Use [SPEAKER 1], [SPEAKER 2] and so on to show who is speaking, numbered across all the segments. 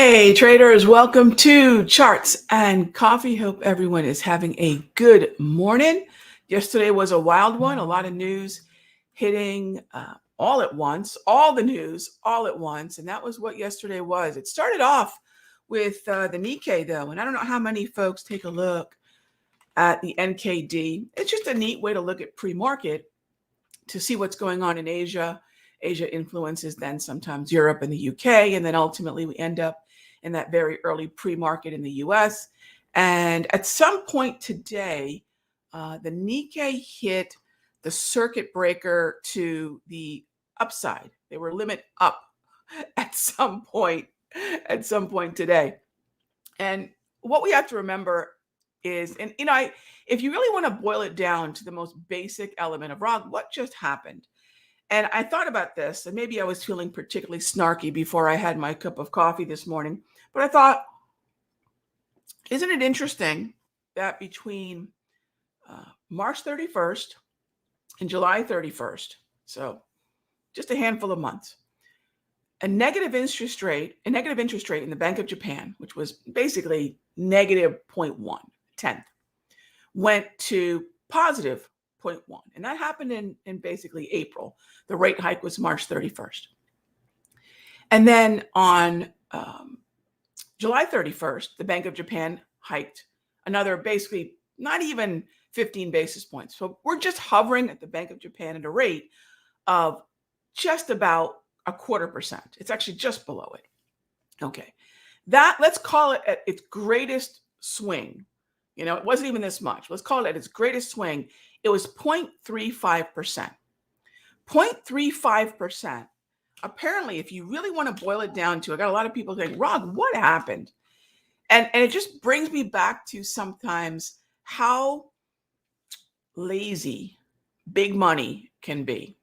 [SPEAKER 1] Hey traders, welcome to Charts and Coffee. Hope everyone is having a good morning. Yesterday was a wild one, a lot of news hitting all at once, all the news all at once, and that was what yesterday was. It started off with the Nikkei though, and I don't know how many folks take a look at the NKD. It's just a neat way to look at pre-market to see what's going on in Asia. Asia influences then sometimes Europe and the UK, and then ultimately we end up in that very early pre-market in the US. And at some point today, the Nikkei hit the circuit breaker to the upside. They were limit up at some point today. And what we have to remember is, and if you really want to boil it down to the most basic element of Rog, what just happened? And I thought about this, and maybe I was feeling particularly snarky before I had my cup of coffee this morning, but I thought, isn't it interesting that between March 31st and July 31st, so just a handful of months, a negative interest rate in the Bank of Japan, which was basically negative 0.1, tenth, went to positive 0.1. And that happened in basically April. The rate hike was March 31st. And then on July 31st, the Bank of Japan hiked another basically not even 15 basis points. So we're just hovering at the Bank of Japan at a rate of just about 0.25%. It's actually just below it. Okay. That, let's call it at its greatest swing. It wasn't even this much. Let's call it at its greatest swing. It was 0.35%. 0.35%. Apparently, if you really want to boil it down to, I got a lot of people saying, Rog, what happened? And it just brings me back to sometimes how lazy big money can be.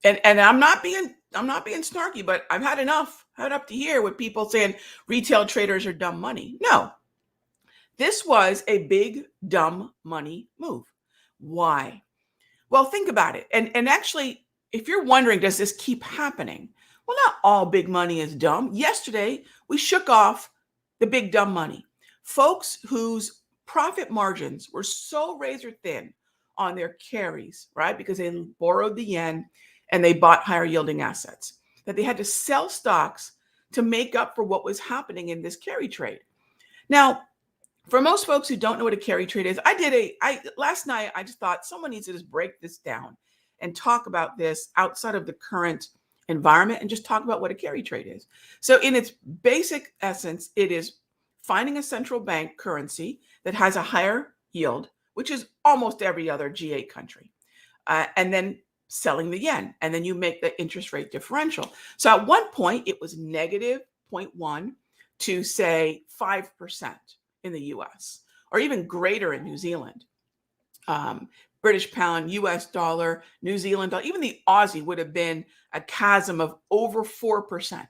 [SPEAKER 1] And I'm not being snarky, but I've had enough. I've had up to here with people saying retail traders are dumb money. No. This was a big, dumb money move. Why? Well, think about it. And actually, if you're wondering, does this keep happening? Well, not all big money is dumb. Yesterday, we shook off the big, dumb money. Folks whose profit margins were so razor thin on their carries, right? Because they borrowed the yen and they bought higher yielding assets, that they had to sell stocks to make up for what was happening in this carry trade. Now, for most folks who don't know what a carry trade is, last night, I just thought someone needs to just break this down and talk about this outside of the current environment and just talk about what a carry trade is. So in its basic essence, it is finding a central bank currency that has a higher yield, which is almost every other G8 country, and then selling the yen, and then you make the interest rate differential. So at one point, it was negative 0.1 to say 5%. In the US, or even greater in New Zealand. British pound, US dollar, New Zealand dollar, even the Aussie would have been a chasm of over 4%,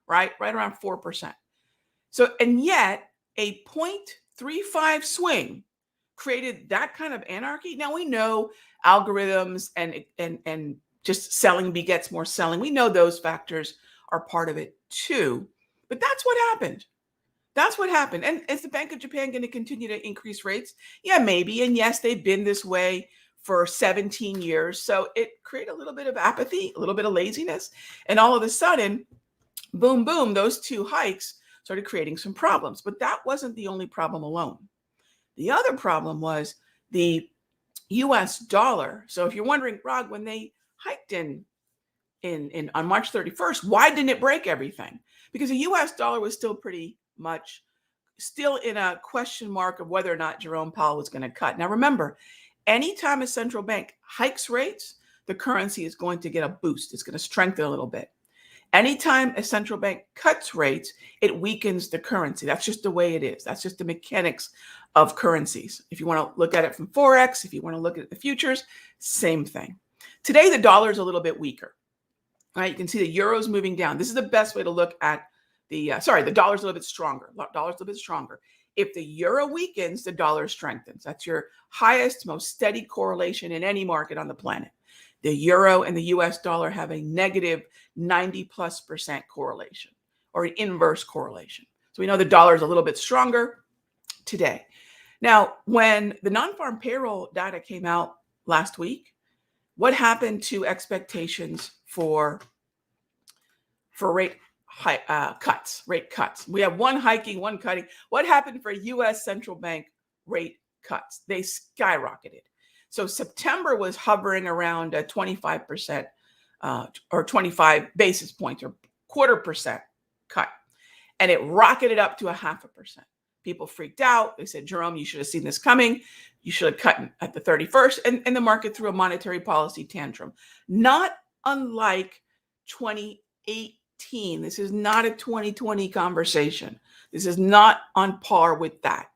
[SPEAKER 1] right? Right around 4%. So, and yet a 0.35 swing created that kind of anarchy. Now we know algorithms and just selling begets more selling. We know those factors are part of it too, but that's what happened. That's what happened. And is the Bank of Japan going to continue to increase rates? Yeah, maybe. And yes, they've been this way for 17 years. So it created a little bit of apathy, a little bit of laziness. And all of a sudden, boom, boom, those two hikes started creating some problems. But that wasn't the only problem alone. The other problem was the US dollar. So if you're wondering, Rog, when they hiked in on March 31st, why didn't it break everything? Because the US dollar was still pretty much still in a question mark of whether or not Jerome Powell was going to cut. Now, remember, anytime a central bank hikes rates, the currency is going to get a boost. It's going to strengthen a little bit. Anytime a central bank cuts rates, it weakens the currency. That's just the way it is. That's just the mechanics of currencies. If you want to look at it from Forex, if you want to look at the futures, same thing. Today, the dollar is a little bit weaker. Right? You can see the euro's moving down. This is the best way to look at the dollar's a little bit stronger. Dollar's a little bit stronger. If the euro weakens, the dollar strengthens. That's your highest, most steady correlation in any market on the planet. The euro and the US dollar have a negative 90+% correlation, or an inverse correlation. So we know the dollar is a little bit stronger today. Now, when the non-farm payroll data came out last week, what happened to expectations for rate cuts? Rate cuts. We have one hiking, one cutting. What happened for U.S. central bank rate cuts? They skyrocketed. So September was hovering around 25% or 25 basis points or 0.25% cut, and it rocketed up to 0.5%. People freaked out. They said, Jerome, you should have seen this coming. You should have cut at the 31st. And the market threw a monetary policy tantrum. Not unlike 2018. This is not a 2020 conversation. This is not on par with that.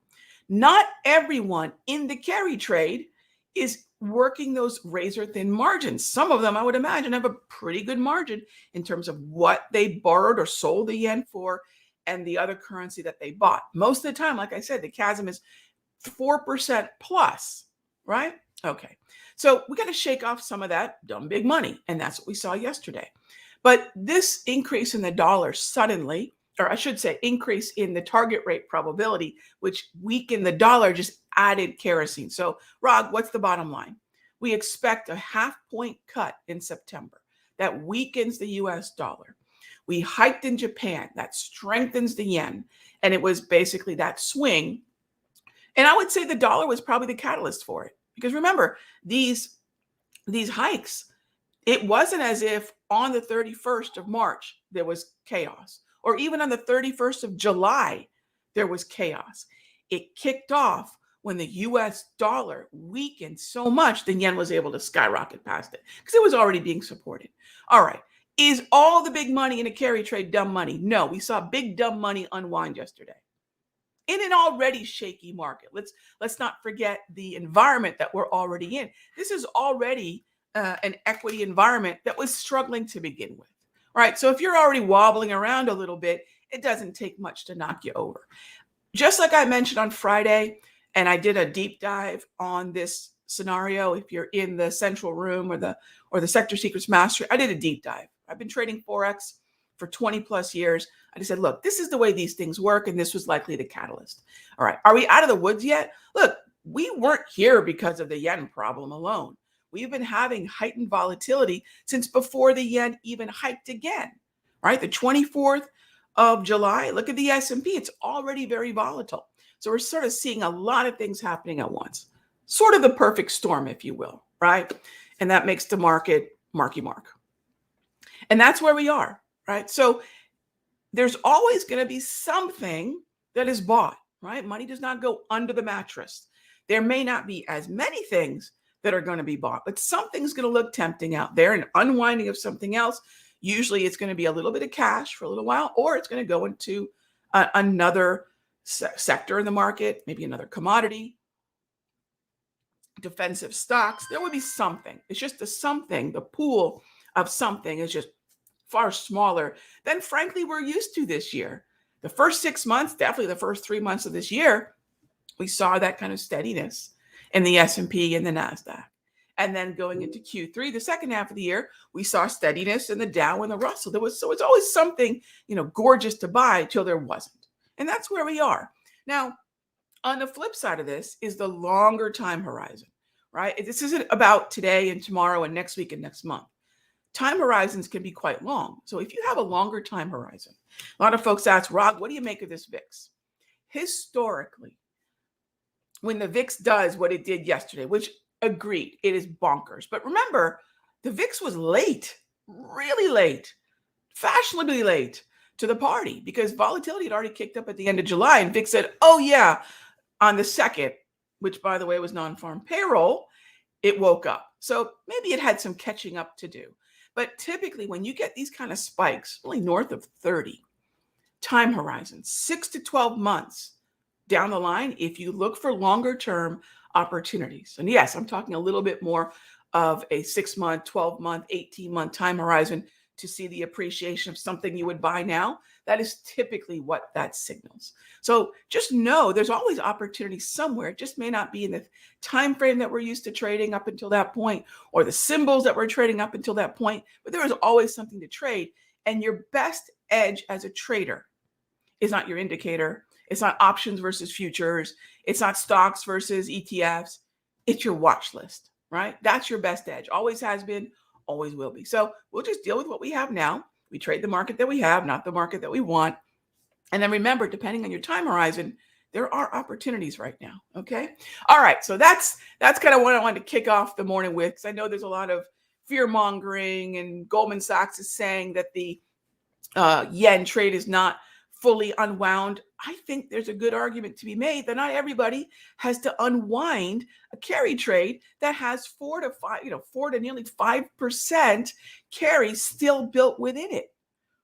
[SPEAKER 1] Not everyone in the carry trade is working those razor thin margins. Some of them, I would imagine, have a pretty good margin in terms of what they borrowed or sold the yen for and the other currency that they bought. Most of the time, like I said, the chasm is 4% plus, right? Okay. So we got to shake off some of that dumb big money. And that's what we saw yesterday. But this increase in the dollar suddenly, or I should say increase in the target rate probability, which weakened the dollar, just added kerosene. So Rog, what's the bottom line? We expect a 0.5 point cut in September. That weakens the US dollar. We hiked in Japan. That strengthens the yen. And it was basically that swing. And I would say the dollar was probably the catalyst for it. Because remember, these hikes, it wasn't as if on the 31st of March, there was chaos. Or even on the 31st of July, there was chaos. It kicked off when the US dollar weakened so much, the yen was able to skyrocket past it because it was already being supported. All right. Is all the big money in a carry trade dumb money? No, we saw big dumb money unwind yesterday in an already shaky market. Let's not forget the environment that we're already in. This is already an equity environment that was struggling to begin with. All right. So if you're already wobbling around a little bit, it doesn't take much to knock you over. Just like I mentioned on Friday, and I did a deep dive on this scenario. If you're in the central room or the sector secrets mastery, I did a deep dive. I've been trading Forex for 20 plus years. I just said, look, this is the way these things work. And this was likely the catalyst. All right. Are we out of the woods yet? Look, we weren't here because of the yen problem alone. We've been having heightened volatility since before the yen even hiked again, right? The 24th of July, look at the S&P. It's already very volatile. So we're sort of seeing a lot of things happening at once, sort of the perfect storm, if you will, right? And that makes the market marky mark. And that's where we are, right? So there's always going to be something that is bought, right? Money does not go under the mattress. There may not be as many things that are going to be bought, but something's going to look tempting out there, an unwinding of something else. Usually it's going to be a little bit of cash for a little while, or it's going to go into another sector in the market, maybe another commodity, defensive stocks. There would be something. It's just the pool of something is just far smaller than, frankly, we're used to this year. The first 6 months, definitely the first 3 months of this year, we saw that kind of steadiness in the S&P and the NASDAQ. And then going into Q3, the second half of the year, we saw steadiness in the Dow and the Russell. So it's always something, gorgeous to buy till there wasn't. And that's where we are. Now, on the flip side of this is the longer time horizon, right? This isn't about today and tomorrow and next week and next month. Time horizons can be quite long. So if you have a longer time horizon, a lot of folks ask, Rog, what do you make of this VIX? Historically, when the VIX does what it did yesterday, which agreed, it is bonkers. But remember, the VIX was late, really late, fashionably late to the party because volatility had already kicked up at the end of July. And VIX said, oh, yeah, on the 2nd, which, by the way, was non-farm payroll, it woke up. So maybe it had some catching up to do. But typically, when you get these kind of spikes, only north of 30, time horizons, 6 to 12 months down the line, if you look for longer term opportunities. And yes, I'm talking a little bit more of a 6-month, 12-month, 18-month time horizon to see the appreciation of something you would buy now. That is typically what that signals. So just know there's always opportunity somewhere. It just may not be in the time frame that we're used to trading up until that point, or the symbols that we're trading up until that point, but there is always something to trade. And your best edge as a trader is not your indicator. It's not options versus futures. It's not stocks versus ETFs. It's your watch list, right? That's your best edge. Always has been, always will be. So we'll just deal with what we have now. We trade the market that we have, not the market that we want. And then remember, depending on your time horizon, there are opportunities right now. Okay. All right. So that's kind of what I wanted to kick off the morning with, because I know there's a lot of fear mongering, and Goldman Sachs is saying that the yen trade is not fully unwound. I think there's a good argument to be made that not everybody has to unwind a carry trade that has 4 to nearly 5% carry still built within it,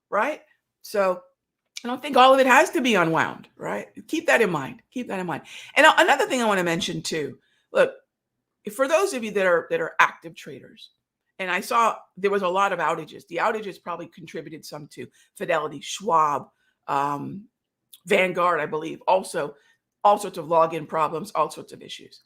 [SPEAKER 1] right? So I don't think all of it has to be unwound, right? Keep that in mind. Keep that in mind. And another thing I want to mention too. Look, for those of you that are active traders, and I saw there was a lot of outages. The outages probably contributed some to Fidelity, Schwab, Vanguard, I believe. Also, all sorts of login problems, all sorts of issues.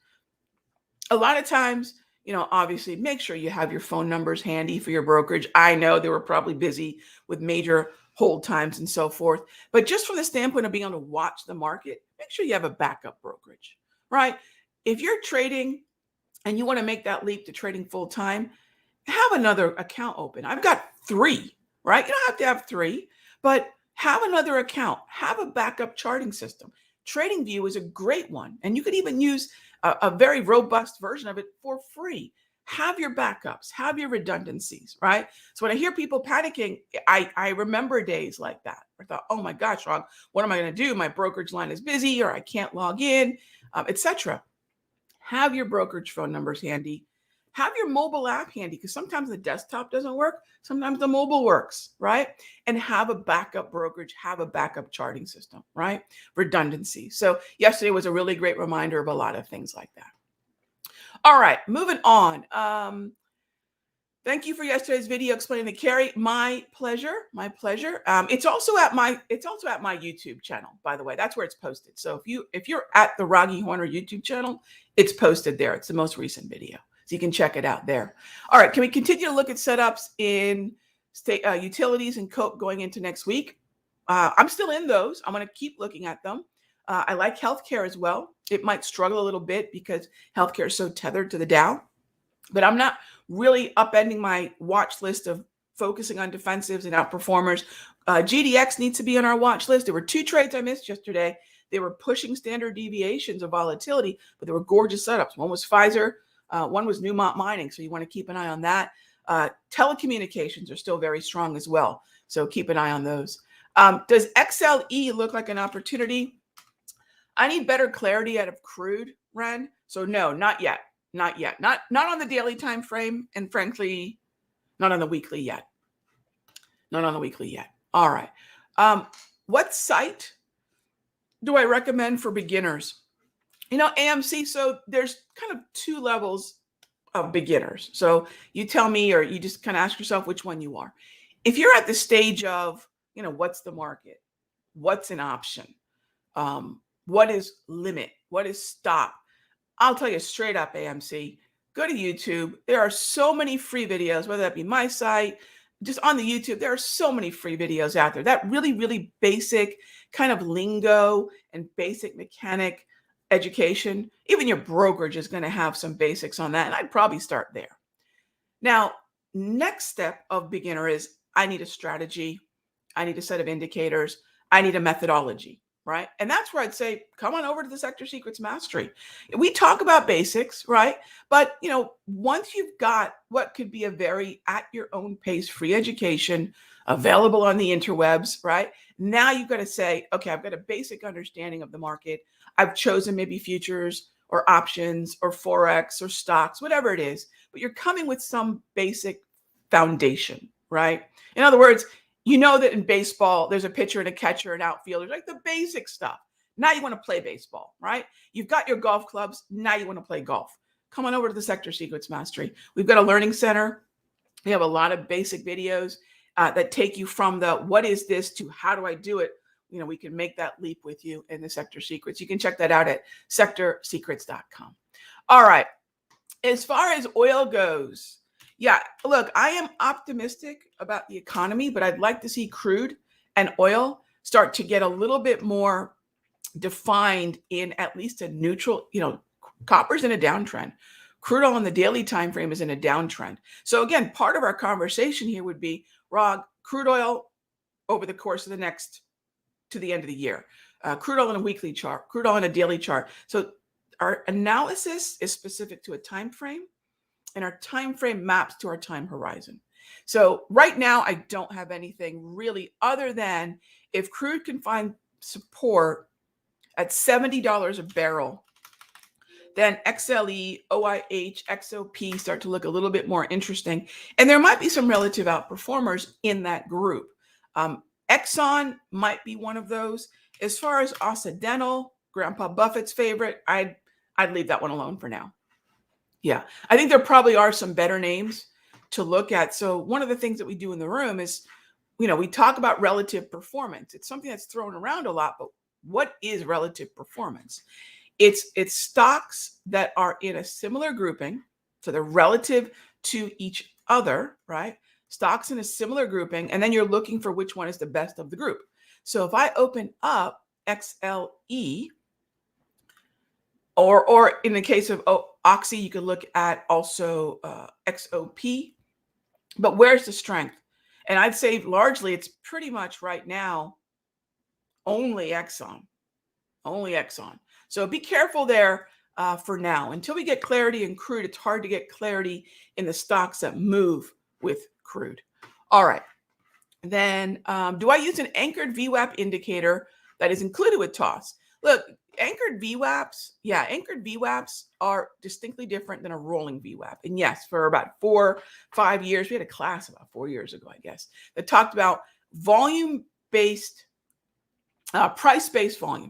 [SPEAKER 1] A lot of times, obviously make sure you have your phone numbers handy for your brokerage. I know they were probably busy with major hold times and so forth, but just from the standpoint of being able to watch the market, make sure you have a backup brokerage, right? If you're trading and you want to make that leap to trading full time, have another account open. I've got 3, right? You don't have to have 3, but have another account, have a backup charting system. TradingView is a great one, and you could even use a very robust version of it for free. Have your backups, have your redundancies, right? So when I hear people panicking, I remember days like that. I thought, oh my gosh, Ron, what am I going to do? My brokerage line is busy, or I can't log in, etc. Have your brokerage phone numbers handy. Have your mobile app handy, because sometimes the desktop doesn't work. Sometimes the mobile works, right? And have a backup brokerage, have a backup charting system, right? Redundancy. So yesterday was a really great reminder of a lot of things like that. All right, moving on. Thank you for yesterday's video explaining the carry. My pleasure. My pleasure. It's also at my YouTube channel, by the way. That's where it's posted. So if you're at the Raghee Horner YouTube channel, it's posted there. It's the most recent video. So you can check it out there. All right, can we continue to look at setups in utilities and COPE going into next week? I'm still in those. I'm going to keep looking at them. I like healthcare as well. It might struggle a little bit because healthcare is so tethered to the Dow, but I'm not really upending my watch list of focusing on defensives and outperformers. GDX needs to be on our watch list. There were 2 trades I missed yesterday. They were pushing standard deviations of volatility, but they were gorgeous setups. One was Pfizer. One was Newmont Mining, so you want to keep an eye on that. Telecommunications are still very strong as well, so keep an eye on those. Does XLE look like an opportunity? I need better clarity out of crude, Ren. So no, not yet. Not yet. Not on the daily time frame, and frankly, not on the weekly yet. Not on the weekly yet. All right. What site do I recommend for beginners? AMC, so there's kind of 2 levels of beginners. So you tell me, or you just kind of ask yourself which one you are. If you're at the stage of, what's the market? What's an option? What is limit? What is stop? I'll tell you straight up, AMC, go to YouTube. There are so many free videos, whether that be my site, just on the YouTube, there are so many free videos out there. That really, really basic kind of lingo and basic mechanic education. Even your brokerage is going to have some basics on that. And I'd probably start there. Now, next step of beginner is I need a strategy. I need a set of indicators. I need a methodology, right? And that's where I'd say, come on over to the Sector Secrets Mastery. We talk about basics, right? But, once you've got what could be a very at your own pace free education available on the interwebs, right? Now you've got to say, okay, I've got a basic understanding of the market. I've chosen maybe futures or options or Forex or stocks, whatever it is, but you're coming with some basic foundation, right? In other words, that in baseball, there's a pitcher and a catcher and outfielders, like the basic stuff. Now you want to play baseball, right? You've got your golf clubs. Now you want to play golf. Come on over to the Sector Secrets Mastery. We've got a learning center. We have a lot of basic videos that take you from the what is this to how do I do it. We can make that leap with you in the Sector Secrets. You can check that out at sectorsecrets.com. All right. As far as oil goes, yeah, look, I am optimistic about the economy, but I'd like to see crude and oil start to get a little bit more defined in at least a neutral, copper's in a downtrend. Crude oil on the daily time frame is in a downtrend. So again, part of our conversation here would be, Rog, crude oil over the course of to the end of the year, crude oil on a weekly chart, crude oil on a daily chart. So our analysis is specific to a time frame, and our time frame maps to our time horizon. So right now, I don't have anything really other than if crude can find support at $70 a barrel, then XLE, OIH, XOP start to look a little bit more interesting. And there might be some relative outperformers in that group. Exxon might be one of those. As far as Occidental, Grandpa Buffett's favorite, I'd leave that one alone for now. Yeah, I think there probably are some better names to look at. So one of the things that we do in the room is, we talk about relative performance. It's something that's thrown around a lot, but what is relative performance? It's stocks that are in a similar grouping, so they're relative to each other, right? Stocks in a similar grouping, and then you're looking for which one is the best of the group. So if I open up XLE, or in the case of Oxy, you could look at also XOP. But where's the strength? And I'd say largely it's pretty much right now only Exxon. Only Exxon. So be careful there for now. Until we get clarity in crude, it's hard to get clarity in the stocks that move with crude. All right. Then do I use an anchored VWAP indicator that is included with TOS? Look, anchored VWAPs are distinctly different than a rolling VWAP. And yes, for about 4-5 years, we had a class about 4 years ago, I guess, that talked about volume-based, price-based volume,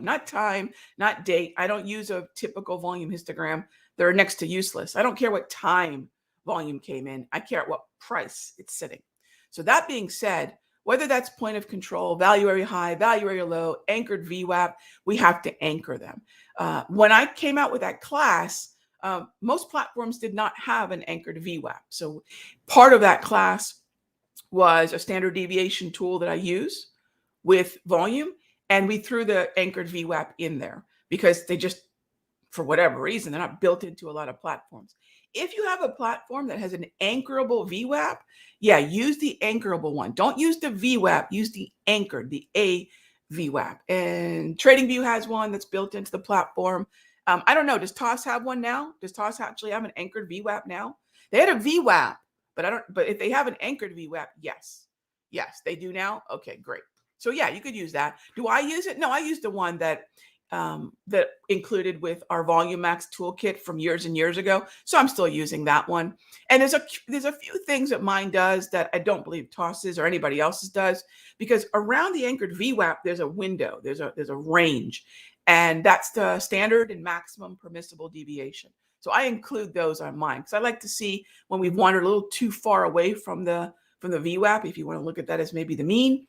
[SPEAKER 1] not time, not date. I don't use a typical volume histogram. They're next to useless. I don't care what time volume came in. I care at what price it's sitting. So that being said, whether that's point of control, value area high, value area low, anchored VWAP, we have to anchor them. When I came out with that class, most platforms did not have an anchored VWAP. So part of that class was a standard deviation tool that I use with volume, and we threw the anchored VWAP in there because they just, for whatever reason, they're not built into a lot of platforms. If you have a platform that has an anchorable VWAP, yeah, use the anchorable one. Don't use the VWAP, use the anchored, the A VWAP. And TradingView has one that's built into the platform. I don't know, does TOS have one now? Does TOS actually have an anchored VWAP now? They had a VWAP, but if they have an anchored VWAP, yes. Yes, they do now. Okay, great. So yeah, you could use that. Do I use it? No, I use the one that included with our Volume Max toolkit from years and years ago. So I'm still using that one. And there's a few things that mine does that I don't believe TOS's or anybody else's does, because around the anchored VWAP, there's a window, there's a range, and that's the standard and maximum permissible deviation. So I include those on mine because I like to see when we've wandered a little too far away from the VWAP, if you want to look at that as maybe the mean.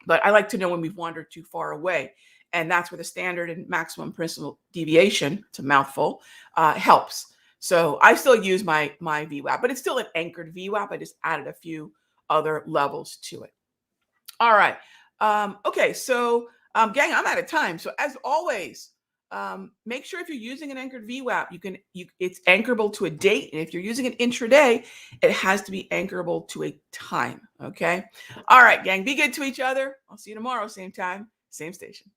[SPEAKER 1] But I like to know when we've wandered too far away. And that's where the standard and maximum permissible deviation, it's a mouthful, helps. So I still use my VWAP, but it's still an anchored VWAP. I just added a few other levels to it. All right. Okay. So gang, I'm out of time. So as always, make sure if you're using an anchored VWAP, it's anchorable to a date. And if you're using it intraday, it has to be anchorable to a time. Okay. All right, gang, be good to each other. I'll see you tomorrow, same time, same station.